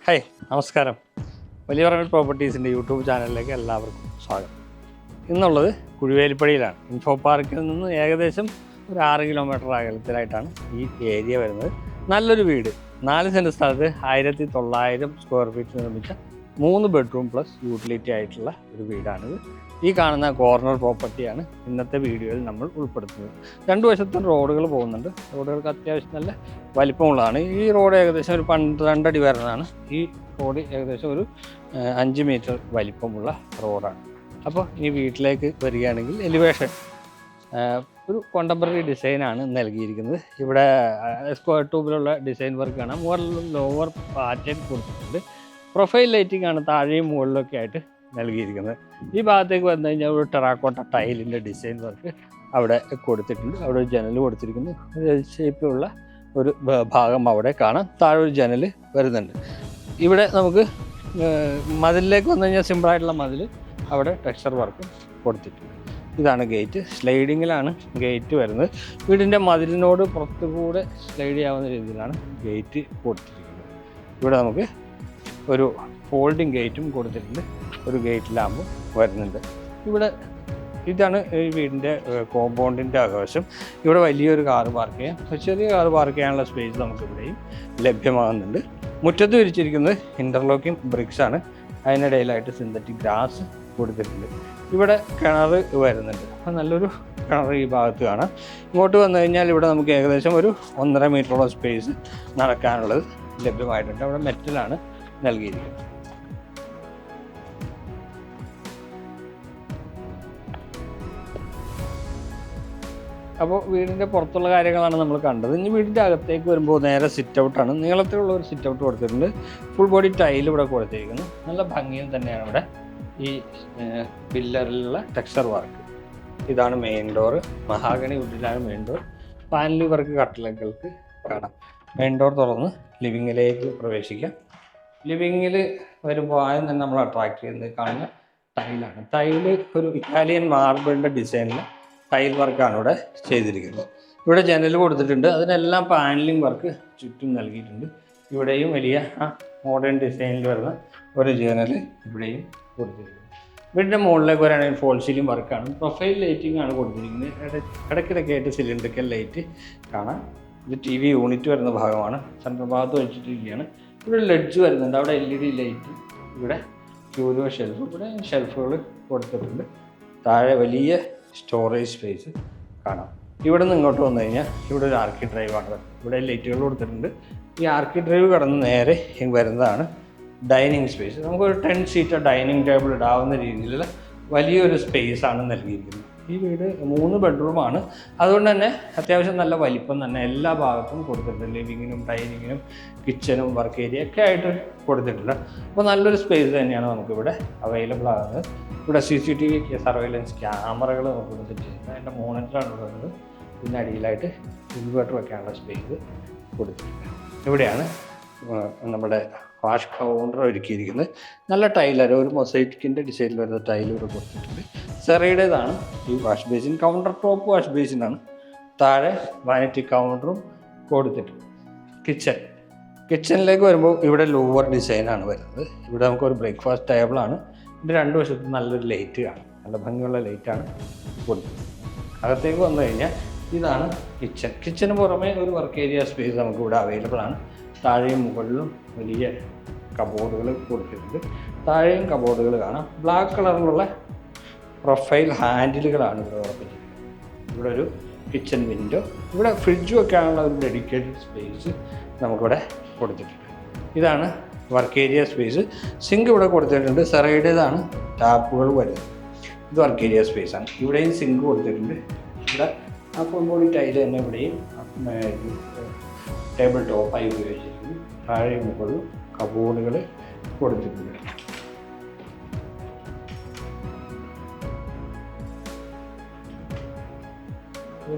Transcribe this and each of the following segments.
Hi നമസ്കാരം. വലിയപറമ്പിൽ പ്രോപ്പർട്ടീസിൻ്റെ YouTube ചാനലിലേക്ക് എല്ലാവർക്കും സ്വാഗതം. ഇന്നുള്ളത് കുഴുവേലിപ്പടിയിലാണ്. ഇൻഫോ പാർക്കിൽ നിന്ന് ഏകദേശം ഒരു 6 കിലോമീറ്റർ അകലത്തിലായിട്ടാണ് ഈ ഏരിയ വരുന്നത്. നല്ലൊരു വീട്, 4 സെൻറ്റ് സ്ഥലത്ത് 1900 സ്ക്വയർ ഫീറ്റ് നിർമ്മിച്ച 3 ബെഡ്റൂം പ്ലസ് യൂട്ടിലിറ്റി ആയിട്ടുള്ള ഒരു വീടാണിത്. ഈ കാണുന്ന കോർണർ പ്രോപ്പർട്ടിയാണ് ഇന്നത്തെ വീഡിയോയിൽ നമ്മൾ ഉൾപ്പെടുത്തുന്നത്. 2 വശത്തും റോഡുകൾ പോകുന്നുണ്ട്. റോഡുകൾക്ക് അത്യാവശ്യം നല്ല വലിപ്പമുള്ളതാണ്. ഈ റോഡ് ഏകദേശം ഒരു 12 അടി വരുന്നതാണ്. ഈ റോഡ് ഏകദേശം ഒരു 5 മീറ്റർ വലിപ്പമുള്ള റോഡാണ്. അപ്പോൾ ഈ വീട്ടിലേക്ക് വരികയാണെങ്കിൽ എലിവേഷൻ ഒരു കോണ്ടംപററി ഡിസൈനാണ് നൽകിയിരിക്കുന്നത്. ഇവിടെ സ്ക്വയർ ട്യൂബിലുള്ള ഡിസൈൻ വർക്ക് കാണാം. മുകളിലും ലോവർ പാറ്റേൺ കൊടുത്തിട്ടുണ്ട്. പ്രൊഫൈൽ ലൈറ്റിംഗ് ആണ് താഴെയും മുകളിലൊക്കെ ആയിട്ട് നൽകിയിരിക്കുന്നത്. ഈ ഭാഗത്തേക്ക് വന്നു കഴിഞ്ഞാൽ ഒരു ടെറാക്കോട്ട ടൈലിൻ്റെ ഡിസൈൻ വർക്ക് അവിടെ കൊടുത്തിട്ടുണ്ട്. അവിടെ ഒരു ജനൽ കൊടുത്തിരിക്കുന്നു. ഷേപ്പിലുള്ള ഒരു ഭാഗം അവിടെ കാണാം. താഴെ ഒരു ജനൽ വരുന്നുണ്ട്. ഇവിടെ നമുക്ക് മതിലിലേക്ക് വന്നു കഴിഞ്ഞാൽ സിമ്പിളായിട്ടുള്ള മതിൽ അവിടെ ടെക്സ്ചർ വർക്ക് കൊടുത്തിട്ടുണ്ട്. ഇതാണ് ഗേറ്റ്. സ്ലൈഡിങ്ങിലാണ് ഗേറ്റ് വരുന്നത്. വീടിൻ്റെ മതിലിനോട് പുറത്തുകൂടെ സ്ലൈഡ് ചെയ്യാവുന്ന രീതിയിലാണ് ഗേറ്റ് കൊടുത്തിരിക്കുന്നത്. ഇവിടെ നമുക്ക് ഒരു ഫോൾഡിങ് ഗേറ്റും കൊടുത്തിട്ടുണ്ട്. ഒരു ഗേറ്റ് ലാമ്പും വരുന്നുണ്ട്. ഇവിടെ ഇതാണ് ഈ വീടിൻ്റെ കോമ്പൗണ്ടിൻ്റെ ആഘോഷം. ഇവിടെ വലിയൊരു കാർ പാർക്ക് ചെയ്യാം. ചെറിയ കാർ പാർക്ക് ചെയ്യാനുള്ള സ്പേസ് നമുക്ക് ഇവിടെയും ലഭ്യമാകുന്നുണ്ട്. മുറ്റത്ത് വിരിച്ചിരിക്കുന്നത് ഇൻ്റർലോക്കിംഗ് ബ്രിക്സ് ആണ്. അതിനിടയിലായിട്ട് സിന്തറ്റിക് ഗ്രാസ് കൊടുത്തിട്ടുണ്ട്. ഇവിടെ കിണർ വരുന്നുണ്ട്. അപ്പോൾ നല്ലൊരു കിണർ ഈ ഭാഗത്ത് കാണാം. ഇങ്ങോട്ട് വന്നു കഴിഞ്ഞാൽ ഇവിടെ നമുക്ക് ഏകദേശം ഒരു 1.5 മീറ്ററോളം സ്പേസ് നടക്കാനുള്ളത് ലഭ്യമായിട്ടുണ്ട്. അവിടെ മെറ്റലാണ് നൽകിയിരിക്കുന്നത്. അപ്പോൾ വീടിൻ്റെ പുറത്തുള്ള കാര്യങ്ങളാണ് നമ്മൾ കണ്ടത്. ഇനി വീടിൻ്റെ അകത്തേക്ക് വരുമ്പോൾ നേരെ സിറ്റ് ഔട്ടാണ്. നീളത്തിലുള്ള ഒരു സിറ്റ് ഔട്ട് കൊടുത്തിട്ടുണ്ട്. ഫുൾ ബോഡി ടൈൽ ഇവിടെ കൊടുത്തിരിക്കുന്നു. നല്ല ഭംഗിയിൽ തന്നെയാണ് ഇവിടെ ഈ പില്ലറിലുള്ള ടെക്സ്ചർ വർക്ക്. ഇതാണ് മെയിൻ ഡോറ്. മഹാഗണി വുഡിലാണ് മെയിൻ ഡോർ. പാനൽ വർക്ക് കട്ടിലകൾക്ക് കാണാം. മെയിൻ ഡോർ തുറന്ന് ലിവിങ്ങിലേക്ക് പ്രവേശിക്കാം. ലിവിങ്ങിൽ വരുമ്പോൾ ആദ്യം തന്നെ നമ്മൾ അട്രാക്ട് ചെയ്യുന്നത് കാണുന്ന ടൈലാണ്. ടൈല് ഒരു ഇറ്റാലിയൻ മാർബിളിൻ്റെ ഡിസൈനിൽ ടൈൽ വർക്കാണ് ഇവിടെ ചെയ്തിരിക്കുന്നത്. ഇവിടെ ജനൽ കൊടുത്തിട്ടുണ്ട്. അതിനെല്ലാം പാനലിംഗ് വർക്ക് ചുറ്റും നൽകിയിട്ടുണ്ട്. ഇവിടെയും വലിയ മോഡേൺ ഡിസൈനിൽ വരുന്ന ഒരു ജനൽ ഇവിടെയും കൊടുത്തിരിക്കുന്നത്. വീടിൻ്റെ മുകളിലേക്ക് വരാണെങ്കിൽ ഫോൾ സീലിംഗ് വർക്കാണ്. പ്രൊഫൈൽ ലൈറ്റിംഗ് ആണ് കൊടുത്തിരിക്കുന്നത്. ഇടയ്ക്കിടയ്ക്ക് ആയിട്ട് സിലിണ്ടറിക്കൽ ലൈറ്റ് കാണാം. ഇത് TV യൂണിറ്റ് വരുന്ന ഭാഗമാണ്. സെൻട്രൽ ഭാഗത്ത് വെച്ചിട്ടിരിക്കുകയാണ്. ഇവിടെ ലെഡ്ജ് വരുന്നുണ്ട്. അവിടെ LED ലൈറ്റ്. ഇവിടെ ക്യൂരിയോ ഷെൽഫ്. ഇവിടെ ഷെൽഫുകൾ കൊടുത്തിട്ടുണ്ട്. താഴെ വലിയ സ്റ്റോറേജ് സ്പേസ് കാണാം. ഇവിടെ നിന്ന് ഇങ്ങോട്ട് വന്നു കഴിഞ്ഞാൽ ഇവിടെ ഒരു ആർക്കി ഡ്രൈവാണ്. ഇവിടെ ലൈറ്റുകൾ കൊടുത്തിട്ടുണ്ട്. ഈ ആർക്കി ഡ്രൈവ് കടന്ന് നേരെ വരുന്നതാണ് ഡൈനിങ് സ്പേസ്. നമുക്കൊരു 10 സീറ്റർ ഡൈനിങ് ടേബിൾ ഇടാവുന്ന രീതിയിലുള്ള വലിയൊരു സ്പേസാണ് നൽകിയിരിക്കുന്നത്. ഈ വീട് 3 ബെഡ്റൂമാണ്. അതുകൊണ്ട് തന്നെ അത്യാവശ്യം നല്ല വലിപ്പം തന്നെ എല്ലാ ഭാഗത്തും കൊടുത്തിട്ടുണ്ട്. ലിവിങ്ങിനും ഡൈനിങ്ങിനും കിച്ചനും വർക്ക് ഏരിയ ഒക്കെ ആയിട്ട് കൊടുത്തിട്ടുണ്ട്. അപ്പോൾ നല്ലൊരു സ്പേസ് തന്നെയാണ് നമുക്കിവിടെ അവൈലബിൾ ആകുന്നത്. ഇവിടെ CCTV സർവൈലൻസ് ക്യാമറകൾ നമുക്ക് കൊടുത്തിട്ടുണ്ട്. അതിൻ്റെ മോണിറ്ററാണ് വരുന്നത്. പിന്നെ അടിയിലായിട്ട് ഇൻവെർട്ടർ വെക്കാനുള്ള സ്പേസ് കൊടുത്തിട്ടുണ്ട്. ഇവിടെയാണ് നമ്മുടെ വാഷ് കൗണ്ടർ ഒരുക്കിയിരിക്കുന്നത്. നല്ല ടൈലർ, ഒരു മൊസൈക്കിൻ്റെ ഡിസൈനിൽ വരുന്ന ടൈൽ ഇവിടെ കൊടുത്തിട്ടുണ്ട്. സെറയുടേതാണ് ഈ wash basin. Counter top wash ബേസിനാണ്. താഴെ വാനിറ്റി കൗണ്ടറും കൊടുത്തിട്ടുണ്ട്. കിച്ചണിലേക്ക് വരുമ്പോൾ ഇവിടെ ലോവർ ഡിസൈനാണ് വരുന്നത്. ഇവിടെ നമുക്കൊരു ബ്രേക്ക്ഫാസ്റ്റ് ടേബിളാണ്. ഇതിൻ്റെ 2 വശത്തും നല്ലൊരു ലൈറ്റ് കാണാം. നല്ല ഭംഗിയുള്ള ലൈറ്റാണ് കൊടുത്തത്. അകത്തേക്ക് വന്നു കഴിഞ്ഞാൽ ഇതാണ് കിച്ചന് പുറമേ ഒരു വർക്ക് ഏരിയ സ്പേസ് നമുക്കിവിടെ അവൈലബിൾ ആണ്. താഴെയും മുകളിലും വലിയ കബോർഡുകൾ കൊടുത്തിട്ടുണ്ട്. താഴെയും കബോർഡുകൾ കാണാം. ബ്ലാക്ക് കളറിലുള്ള പ്രൊഫൈൽ ഹാൻഡിലുകളാണ് ഇവിടെ ഉറപ്പിച്ചിരിക്കുന്നത്. ഇവിടെ ഒരു കിച്ചൺ വിൻഡോ. ഇവിടെ ഫ്രിഡ്ജ് വെക്കാനുള്ള ഒരു ഡെഡിക്കേറ്റഡ് സ്പേസ് നമുക്കിവിടെ കൊടുത്തിട്ടുണ്ട്. ഇതാണ് വർക്ക് ഏരിയ സ്പേസ്. സിങ്ക് ഇവിടെ കൊടുത്തിട്ടുണ്ട്. സെറയുടേതാണ് ടാപ്പുകൾ വരുന്നത്. ഇത് വർക്ക് ഏരിയ സ്പേസാണ്. ഇവിടെയും സിങ്ക് കൊടുത്തിട്ടുണ്ട്. ഇവിടെ ഫുൾ ബോഡി ടൈൽ തന്നെ ഇവിടെയും ടേബിൾ ടോപ്പായി ഉപയോഗിച്ചിരിക്കുന്നു. താഴെ മുകളിലും കബോർഡുകൾ കൊടുത്തിട്ടുണ്ട്.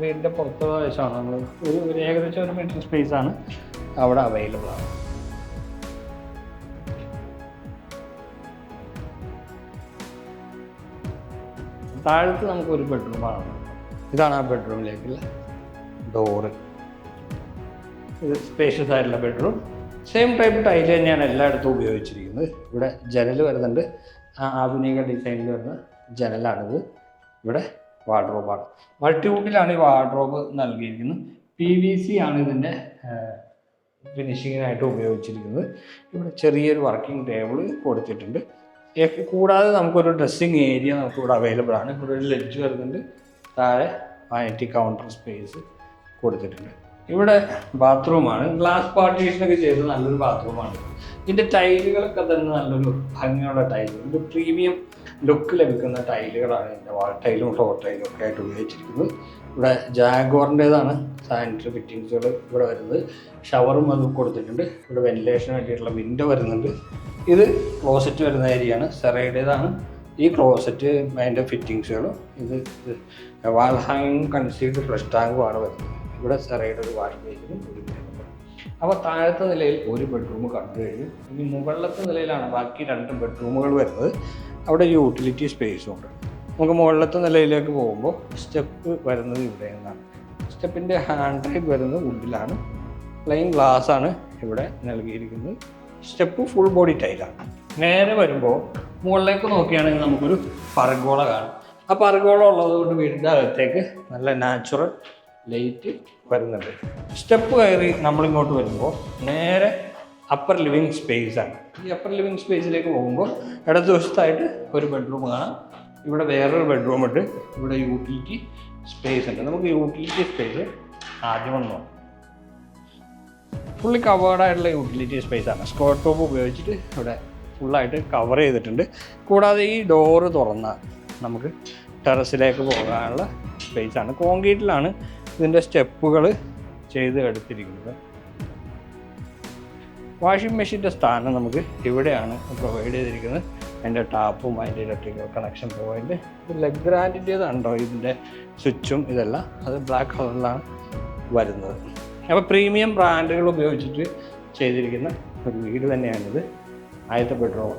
വീടിൻ്റെ പുറത്തുള്ള വശമാണ് നമ്മൾ ഒരു ഏകദേശം 1 മീറ്റർ സ്പേസാണ് അവിടെ അവൈലബിൾ ആണ്. താഴത്ത് നമുക്കൊരു ബെഡ്റൂമാണ്. ഇതാണ് ആ ബെഡ്റൂമിലേക്കുള്ള ഡോറ്. ഇത് സ്പേഷ്യസ് ആയിട്ടുള്ള ബെഡ്റൂം. സെയിം ടൈപ്പ് ടൈൽ തന്നെയാണ് എല്ലായിടത്തും ഉപയോഗിച്ചിരിക്കുന്നത്. ഇവിടെ ജനൽ വരുന്നുണ്ട്, ആധുനിക ഡിസൈനിൽ വരുന്ന ജനലാണിത്. ഇവിടെ വാർഡ്രോബാണ്, മൾട്ടിവുഡിലാണ് ഈ വാർഡ്രോബ് നൽകിയിരിക്കുന്നത്. PVC ആണ് ഇതിൻ്റെ ഫിനിഷിങ്ങിനായിട്ട് ഉപയോഗിച്ചിരിക്കുന്നത്. ഇവിടെ ചെറിയൊരു വർക്കിംഗ് ടേബിൾ കൊടുത്തിട്ടുണ്ട്. കൂടാതെ നമുക്കൊരു ഡ്രസ്സിങ് ഏരിയ നമുക്കിവിടെ അവൈലബിൾ ആണ്. ഇവിടെ ഒരു ലെഡ്ജ് വരുന്നുണ്ട്, താഴെ വാനിറ്റി കൗണ്ടർ സ്പേസ് കൊടുത്തിട്ടുണ്ട്. ഇവിടെ ബാത്റൂമാണ്, ഗ്ലാസ് പാർട്ടീഷനൊക്കെ ചെയ്ത് നല്ലൊരു ബാത്റൂമാണ്. ഇതിൻ്റെ ടൈലുകളൊക്കെ തന്നെ നല്ലൊരു ഭംഗിയുള്ള ടൈൽ, ഇത് പ്രീമിയം ലുക്ക് ലഭിക്കുന്ന ടൈലുകളാണ് ഇതിൻ്റെ വാൾ ടൈലും ഫ്ലോർ ടൈലും ഒക്കെ ആയിട്ട് ഉപയോഗിച്ചിരിക്കുന്നത്. ഇവിടെ ജാഗ്വാറിൻ്റേതാണ് സാനിറ്ററി ഫിറ്റിങ്സുകൾ ഇവിടെ വരുന്നത്. ഷവറും അത് കൊടുത്തിട്ടുണ്ട്. ഇവിടെ വെന്റിലേഷന് വേണ്ടിയിട്ടുള്ള വിൻഡോ വരുന്നുണ്ട്. ഇത് ക്ലോസറ്റ് വരുന്ന ഏരിയയാണ്, സെറയുടേതാണ് ഈ ക്ലോസറ്റ്. അതിൻ്റെ ഫിറ്റിങ്സുകളും ഇത് വാൾ ഹാങ്ങിങ് കൺസീൽഡ് ഫ്ലഷ് ടാങ്കുമാണ് വരുന്നത്. ഇവിടെ സെറയുടെ ഒരു വാഷ് ബേസിനും ഒരു ബെഡ്റൂം. അപ്പോൾ താഴത്തെ നിലയിൽ ഒരു ബെഡ്റൂം കണ്ടു കഴിഞ്ഞു. ഇനി മുകളിലത്തെ നിലയിലാണ് ബാക്കി 2 ബെഡ്റൂമുകൾ വരുന്നത്. അവിടെ യൂട്ടിലിറ്റി സ്പേസും ഉണ്ട്. നമുക്ക് മുകളിലത്തെ നിലയിലേക്ക് പോകുമ്പോൾ സ്റ്റെപ്പ് വരുന്നത് ഇവിടെ നിന്നാണ്. സ്റ്റെപ്പിൻ്റെ ഹാൻഡ് റൈൽ വരുന്നത് വുഡിലാണ്, പ്ലെയിൻ ഗ്ലാസ് ആണ് ഇവിടെ നൽകിയിരിക്കുന്നത്. സ്റ്റെപ്പ് ഫുൾ ബോഡി ടൈലാണ്. നേരെ വരുമ്പോൾ മുകളിലേക്ക് നോക്കുകയാണെങ്കിൽ നമുക്കൊരു പർഗോള കാണാം. ആ പർഗോള ഉള്ളത് കൊണ്ട് വീടിൻ്റെ അകത്തേക്ക് നല്ല നാച്ചുറൽ ലൈറ്റ് വരുന്നുണ്ട്. സ്റ്റെപ്പ് കയറി നമ്മളിങ്ങോട്ട് വരുമ്പോൾ നേരെ അപ്പർ ലിവിങ് സ്പേസ് ആണ്. ഈ അപ്പർ ലിവിങ് സ്പേസിലേക്ക് പോകുമ്പോൾ ഇടതുവശത്തായിട്ട് ഒരു ബെഡ്റൂം കാണാം. ഇവിടെ വേറൊരു ബെഡ്റൂം ഉണ്ട്. ഇവിടെ യൂട്ടിലിറ്റി സ്പേസ് ഉണ്ട്. നമുക്ക് യൂട്ടിലിറ്റി സ്പേസ് ആദ്യം ഒന്ന് നോക്കാം. ഫുള്ളി കവേർഡായിട്ടുള്ള യൂട്ടിലിറ്റി സ്പേസാണ്. സ്ക്വയർ ടോപ്പ് ഉപയോഗിച്ചിട്ട് ഇവിടെ ഫുള്ളായിട്ട് കവർ ചെയ്തിട്ടുണ്ട്. കൂടാതെ ഈ ഡോറ് തുറന്നാൽ നമുക്ക് ടെറസിലേക്ക് പോകാനുള്ള സ്പേസാണ്. കോൺക്രീറ്റിലാണ് ഇതിൻ്റെ സ്റ്റെപ്പുകൾ ചെയ്ത് എടുത്തിരിക്കുന്നത്. വാഷിംഗ് മെഷീൻ്റെ സ്ഥാനം നമുക്ക് ഇവിടെയാണ് പ്രൊവൈഡ് ചെയ്തിരിക്കുന്നത്. അതിൻ്റെ ടാപ്പും അതിൻ്റെ ഇലക്ട്രിക്കൽ കണക്ഷൻ പോയിൻ്റ് ലെഗ്രാൻഡിൻ്റേതാണോ ഇതിൻ്റെ സ്വിച്ചും ഇതെല്ലാം, അത് ബ്ലാക്ക് കളറിലാണ് വരുന്നത്. അപ്പോൾ പ്രീമിയം ബ്രാൻഡുകൾ ഉപയോഗിച്ചിട്ട് ചെയ്തിരിക്കുന്ന ഒരു വീട് തന്നെയാണിത്. ആദ്യത്തെ ബെഡ്റൂം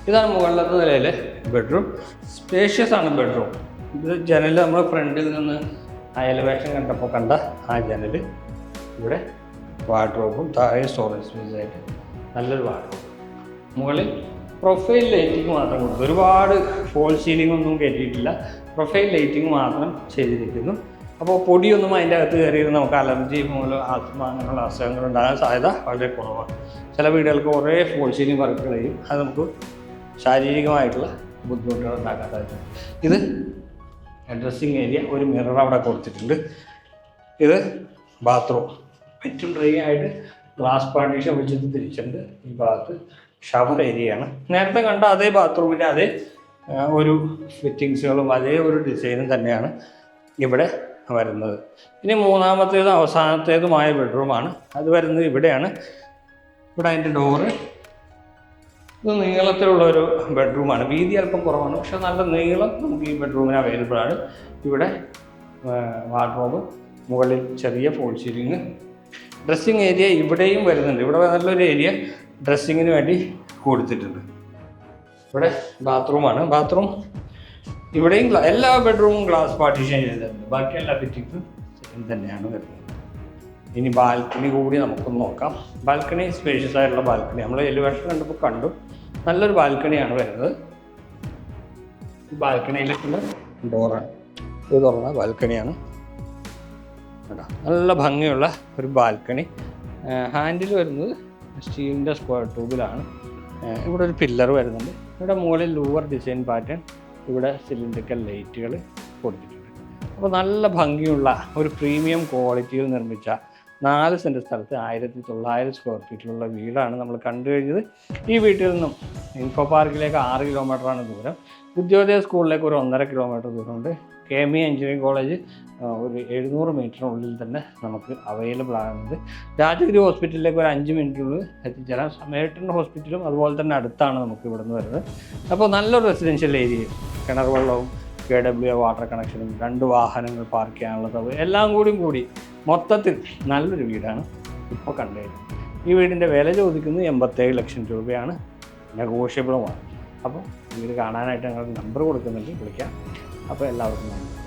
ഇതാണ്. മുകളിലത്തെ നിലയിലെ ബെഡ്റൂം സ്പേഷ്യസ് ആണ് ബെഡ്റൂം. ഇത് ജനൽ നമ്മൾ ഫ്രണ്ടിൽ നിന്ന് ആ എലിവേഷൻ കണ്ടപ്പോൾ കണ്ട ആ ജനൽ. ഇവിടെ വാർഡ്രോബും താഴെ സ്റ്റോറേജ് സ്പേസായിട്ട് നല്ലൊരു വാർഡ്രോബ്. മുകളിൽ പ്രൊഫൈൽ ലൈറ്റിംഗ് മാത്രം കൊടുത്തു, ഒരുപാട് ഫോൾ സീലിംഗ് ഒന്നും കയറ്റിയിട്ടില്ല, പ്രൊഫൈൽ ലൈറ്റിംഗ് മാത്രം ചെയ്തിരിക്കുന്നു. അപ്പോൾ പൊടിയൊന്നും അതിൻ്റെ അകത്ത് കയറിയിട്ട് നമുക്ക് അലർജി മൂലം ആസ്മ അങ്ങനെയുള്ള അസുഖങ്ങൾ ഉണ്ടാകാൻ സാധ്യത വളരെ കുറവാണ്. ചില വീടുകൾക്ക് കുറേ ഫോൾ സീലിംഗ് വർക്കുകൾ ചെയ്യും, അത് നമുക്ക് ശാരീരികമായിട്ടുള്ള ബുദ്ധിമുട്ടുകൾ ഉണ്ടാക്കാൻ സാധിക്കും. ഇത് ഡ്രസ്സിങ് ഏരിയ, ഒരു മിറർ അവിടെ കൊടുത്തിട്ടുണ്ട്. ഇത് ബാത്റൂം, വെറ്റും ഡ്രൈ ആയിട്ട് ഗ്ലാസ് പാർട്ടീഷൻ വെച്ചിട്ട് തിരിച്ചിട്ടുണ്ട്. ഈ ഭാഗത്ത് ഷവർ ഏരിയയാണ്. നേരത്തെ കണ്ട അതേ ബാത്റൂമിൻ്റെ അതേ ഒരു ഫിറ്റിങ്സുകളും അതേ ഒരു ഡിസൈനും തന്നെയാണ് ഇവിടെ വരുന്നത്. ഇനി മൂന്നാമത്തേതും അവസാനത്തേതുമായ ബെഡ്റൂമാണ്. അത് വരുന്നത് ഇവിടെയാണ്. ഇവിടെ അതിൻ്റെ ഡോറ്, ഇത് നീളത്തിലുള്ളൊരു ബെഡ്റൂമാണ്. വീതി അല്പം കുറവാണ്, പക്ഷെ നല്ല നീളം നമുക്ക് ഈ ബെഡ്റൂമിന് അവൈലബിൾ ആണ്. ഇവിടെ വാർഡ്രോബ്, മുകളിൽ ചെറിയ ഫോൾ സീലിംഗ്, ഡ്രസ്സിങ് ഏരിയ ഇവിടെയും വരുന്നുണ്ട്. ഇവിടെ നല്ലൊരു ഏരിയ ഡ്രസ്സിങ്ങിന് വേണ്ടി കൊടുത്തിട്ടുണ്ട്. ഇവിടെ ബാത്റൂമാണ്. ബാത്റൂം ഇവിടെയും എല്ലാ ബെഡ്റൂമും ഗ്ലാസ് പാർട്ടീഷൻ ചെയ്തിട്ടുണ്ട്. ബാക്കി എല്ലാ ഫിറ്റിങ്സും സെയിം തന്നെയാണ് വരുന്നത്. ഇനി ബാൽക്കണി കൂടി നമുക്കൊന്ന് നോക്കാം. ബാൽക്കണി സ്പേഷ്യസ് ആയിട്ടുള്ള ബാൽക്കണി നമ്മൾ എലിവേഷൻ കണ്ടപ്പോൾ കണ്ടു. നല്ലൊരു ബാൽക്കണിയാണ് വരുന്നത്. ബാൽക്കണിയിലേക്കുള്ള ഡോറാണ്, ഇത് തുറന്ന ബാൽക്കണിയാണ് കേട്ടോ. നല്ല ഭംഗിയുള്ള ഒരു ബാൽക്കണി. ഹാൻഡിൽ വരുന്നത് സ്റ്റീലിൻ്റെ സ്ക്വയർ ട്യൂബിലാണ്. ഇവിടെ ഒരു പില്ലർ വരുന്നുണ്ട്. ഇവിടെ മുകളിൽ ലൂവർ ഡിസൈൻ പാറ്റേൺ, ഇവിടെ സിലിണ്ടറിക്കൽ ലൈറ്റുകൾ കൊടുത്തിട്ടുണ്ട്. അപ്പോൾ നല്ല ഭംഗിയുള്ള ഒരു പ്രീമിയം ക്വാളിറ്റിയിൽ നിർമ്മിച്ച 4 സെൻറ്റ് സ്ഥലത്ത് 1900 സ്ക്വയർ ഫീറ്റിലുള്ള വീടാണ് നമ്മൾ കണ്ടു കഴിഞ്ഞത്. ഈ വീട്ടിൽ നിന്നും ഇൻഫോ പാർക്കിലേക്ക് 6 കിലോമീറ്ററാണ് ദൂരം. വിദ്യോദയ സ്കൂളിലേക്ക് ഒരു 1.5 കിലോമീറ്റർ ദൂരമുണ്ട്. KME എഞ്ചിനീയറിംഗ് കോളേജ് ഒരു 700 മീറ്ററിനുള്ളിൽ തന്നെ നമുക്ക് അവൈലബിൾ ആകുന്നത്. രാജഗിരി ഹോസ്പിറ്റലിലേക്ക് ഒരു 5 മിനിറ്റിനുള്ളിൽ എത്തിച്ചേരാം. സമേട്ടൻ ഹോസ്പിറ്റലും അതുപോലെ തന്നെ അടുത്താണ് നമുക്ക് ഇവിടെ നിന്ന് വരുന്നത്. അപ്പോൾ നല്ലൊരു റെസിഡൻഷ്യൽ ഏരിയയും കിണർ വെള്ളവും KW വാട്ടർ കണക്ഷനും 2 വാഹനങ്ങൾ പാർക്ക് ചെയ്യാനുള്ള സൗകര്യം എല്ലാം കൂടി മൊത്തത്തിൽ നല്ലൊരു വീടാണ് ഇപ്പോൾ കണ്ടുകഴിഞ്ഞത്. ഈ വീടിൻ്റെ വില ചോദിക്കുന്നത് 87 ലക്ഷം രൂപയാണ്, നെഗോഷ്യബിളുമാണ്. അപ്പോൾ വീട് കാണാനായിട്ട് ഞങ്ങൾ നമ്പർ കൊടുക്കുന്നുണ്ട്, വിളിക്കാം. അപ്പോൾ എല്ലാവർക്കും നന്ദി.